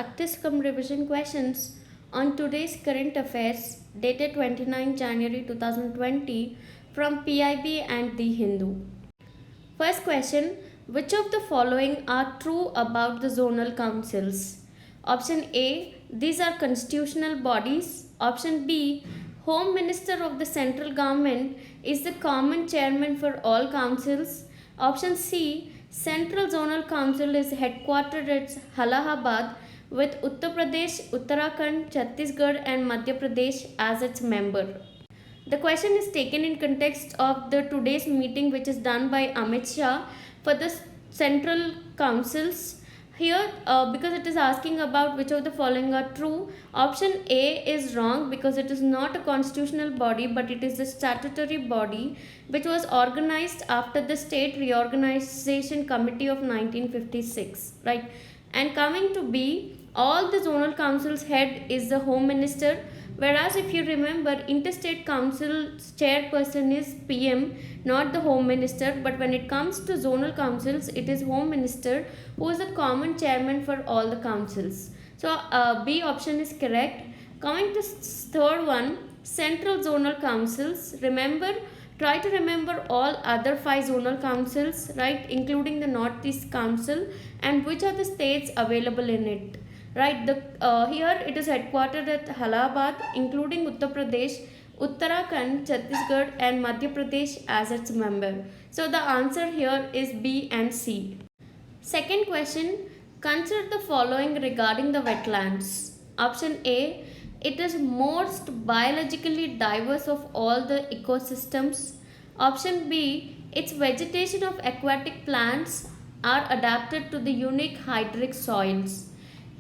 practice cum revision questions on today's current affairs dated 29 January 2020 from PIB and the Hindu. First question, which of the following are true about the zonal councils? Option A, these are constitutional bodies. Option B, Home Minister of the central government is the common chairman for all councils. Option C, Central Zonal Council is headquartered at Allahabad with Uttar Pradesh, Uttarakhand, Chhattisgarh and Madhya Pradesh as its member. The question is taken in context of the today's meeting which is done by Amit Shah for the central councils. Here, because it is asking about which of the following are true, option A is wrong because it is not a constitutional body but it is a statutory body which was organized after the State Reorganization Committee of 1956, right? And coming to B, all the zonal councils head is the Home Minister, whereas if you remember, interstate council's chairperson is PM, not the Home Minister, but when it comes to zonal councils, it is Home Minister who is the common chairman for all the councils. So B option is correct. Coming to third one, central zonal councils. Remember, try to remember all other 5 zonal councils, right, including the Northeast Council and which are the states available in it. Right, here it is headquartered at Allahabad, including Uttar Pradesh, Uttarakhand, Chhattisgarh and Madhya Pradesh as its member. So the answer here is B and C. Second question, consider the following regarding the wetlands. Option A, it is most biologically diverse of all the ecosystems. Option B, its vegetation of aquatic plants are adapted to the unique hydric soils.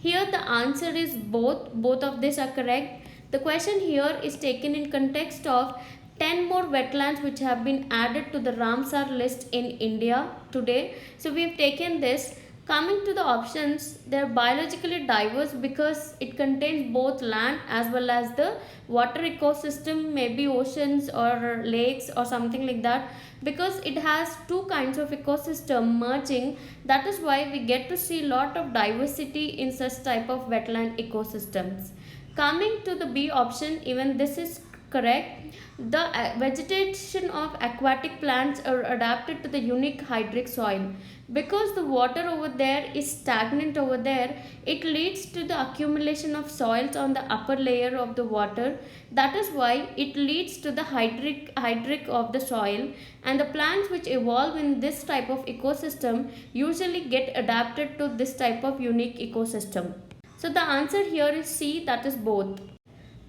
Here the answer is both of these are correct. The question here is taken in context of 10 more wetlands which have been added to the Ramsar list in India today. So we have taken this. Coming to the options, they are biologically diverse because it contains both land as well as the water ecosystem, maybe oceans or lakes or something like that, because it has 2 kinds of ecosystem merging. That is why we get to see lot of diversity in such type of wetland ecosystems. Coming to the B option, even this is correct. The vegetation of aquatic plants are adapted to the unique hydric soil. Because the water over there is stagnant over there, it leads to the accumulation of soils on the upper layer of the water. That is why it leads to the hydric of the soil, and the plants which evolve in this type of ecosystem usually get adapted to this type of unique ecosystem. So the answer here is C, that is both.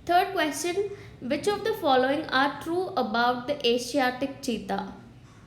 Third question, which of the following are true about the Asiatic cheetah?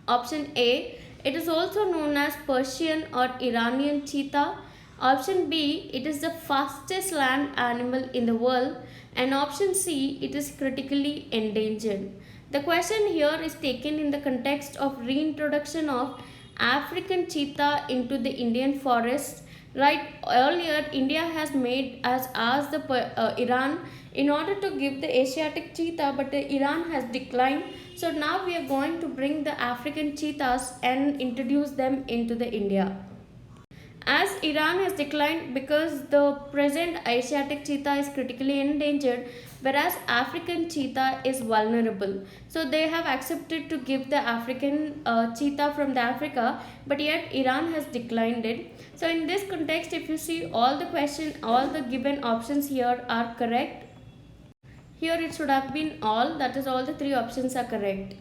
Option A, it is also known as Persian or Iranian cheetah. Option B, it is the fastest land animal in the world. And option C, it is critically endangered. The question here is taken in the context of reintroduction of African cheetah into the Indian forests. Right, earlier India has made as asked the Iran in order to give the Asiatic cheetah, but Iran has declined. So now we are going to bring the African cheetahs and introduce them into the India. As Iran has declined because the present Asiatic cheetah is critically endangered, whereas African cheetah is vulnerable. So they have accepted to give the African cheetah from the Africa, but yet Iran has declined it. So in this context, if you see all the given options here are correct. Here it should have been all, that is all the 3 options are correct.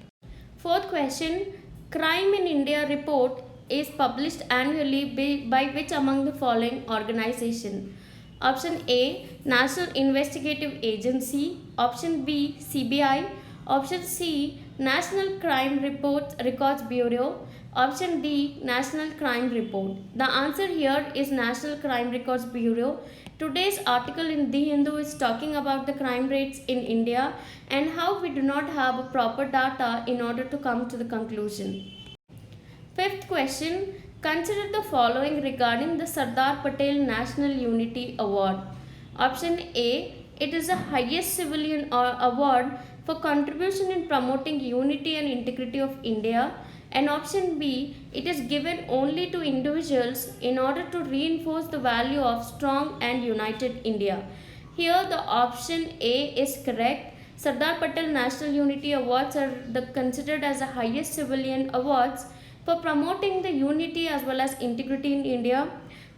Fourth question, Crime in India report is published annually by which among the following organization? Option A, National Investigative Agency. Option B, CBI. Option C, National Crime Records Bureau. Option D, National Crime Report. The answer here is National Crime Records Bureau. Today's article in The Hindu is talking about the crime rates in India and how we do not have a proper data in order to come to the conclusion. Fifth question, consider the following regarding the Sardar Patel National Unity Award. Option A, it is the highest civilian award for contribution in promoting unity and integrity of India. And option B, it is given only to individuals in order to reinforce the value of strong and united India. Here the option A is correct. Sardar Patel National Unity Awards are considered as the highest civilian awards for promoting the unity as well as integrity in India.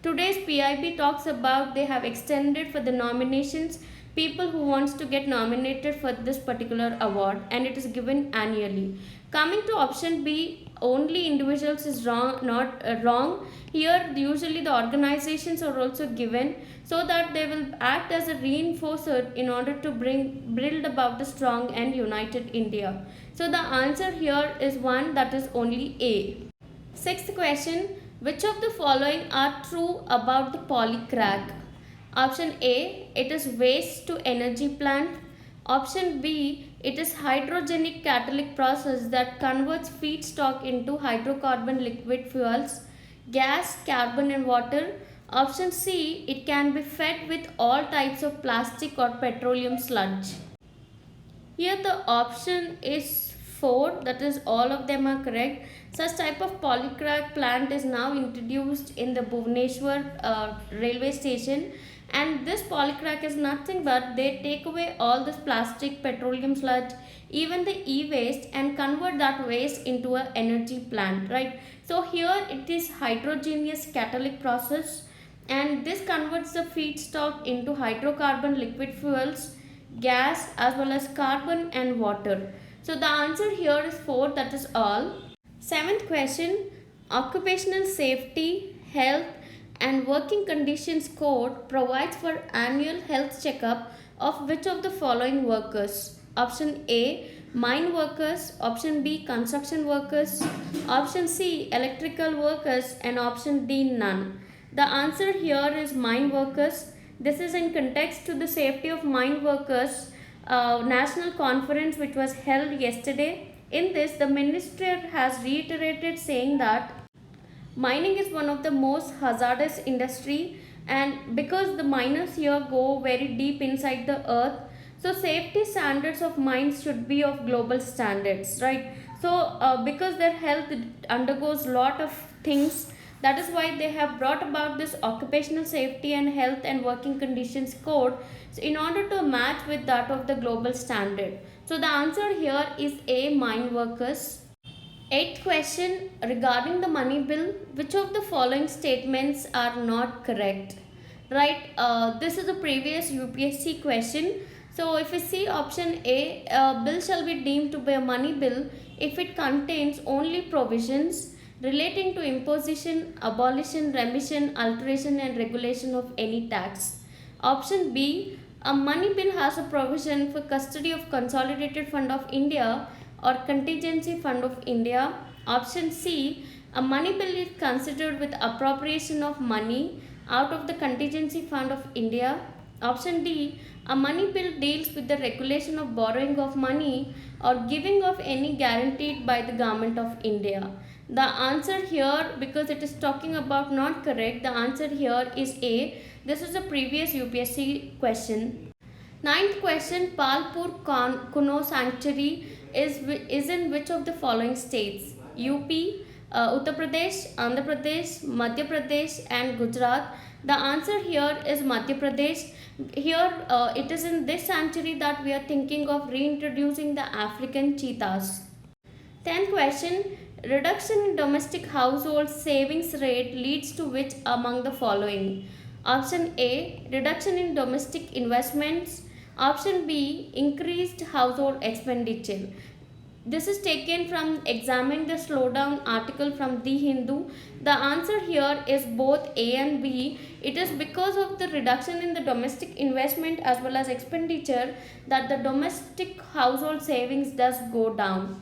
Today's PIB talks about they have extended for the nominations people who wants to get nominated for this particular award, and it is given annually. Coming to option B, only individuals is wrong, not wrong. Here usually the organizations are also given so that they will act as a reinforcer in order to build about the strong and united India. So the answer here is one, that is only A. Sixth question, which of the following are true about the polycrack? Option A, it is waste to energy plant. Option B, it is hydrogenic catalytic process that converts feedstock into hydrocarbon liquid fuels, gas, carbon and water. Option C, it can be fed with all types of plastic or petroleum sludge. Here the option is 4, that is all of them are correct. Such type of polycrack plant is now introduced in the Bhubaneswar railway station, and this polycrack is nothing but they take away all this plastic, petroleum sludge, even the e-waste, and convert that waste into an energy plant, right? So here it is hydrogenous catalytic process, and this converts the feedstock into hydrocarbon liquid fuels, gas as well as carbon and water. So the answer here is 4, that is all. Seventh question, Occupational Safety, Health and Working Conditions Code provides for annual health checkup of which of the following workers? Option A, mine workers. Option B, construction workers. Option C, electrical workers. And option D, none. The answer here is mine workers. This is in context to the safety of mine workers national conference which was held yesterday. In this, the minister has reiterated saying that mining is one of the most hazardous industry, and because the miners here go very deep inside the earth, so safety standards of mines should be of global standards, right? So because their health undergoes lot of things, that is why they have brought about this occupational safety and health and working conditions code, so in order to match with that of the global standard. So the answer here is A, mine workers. Eighth question, regarding the money bill, which of the following statements are not correct? Right, this is a previous UPSC question. So if we see option A, bill shall be deemed to be a money bill if it contains only provisions relating to imposition, abolition, remission, alteration and regulation of any tax. Option B, a money bill has a provision for custody of Consolidated Fund of India or Contingency Fund of India. Option C, a money bill is considered with appropriation of money out of the Contingency Fund of India. Option D, a money bill deals with the regulation of borrowing of money or giving of any guaranteed by the Government of India. The answer here, because it is talking about not correct, the answer here is A. This is a previous UPSC question. Ninth question, Palpur Kuno Sanctuary is in which of the following states? UP, Uttar Pradesh, Andhra Pradesh, Madhya Pradesh and Gujarat. The answer here is Madhya Pradesh. Here it is in this sanctuary that we are thinking of reintroducing the African cheetahs. 10th question, reduction in domestic household savings rate leads to which among the following? Option A, reduction in domestic investments. Option B, increased household expenditure. This is taken from Examine the Slowdown article from The Hindu. The answer here is both A and B. It is because of the reduction in the domestic investment as well as expenditure that the domestic household savings does go down.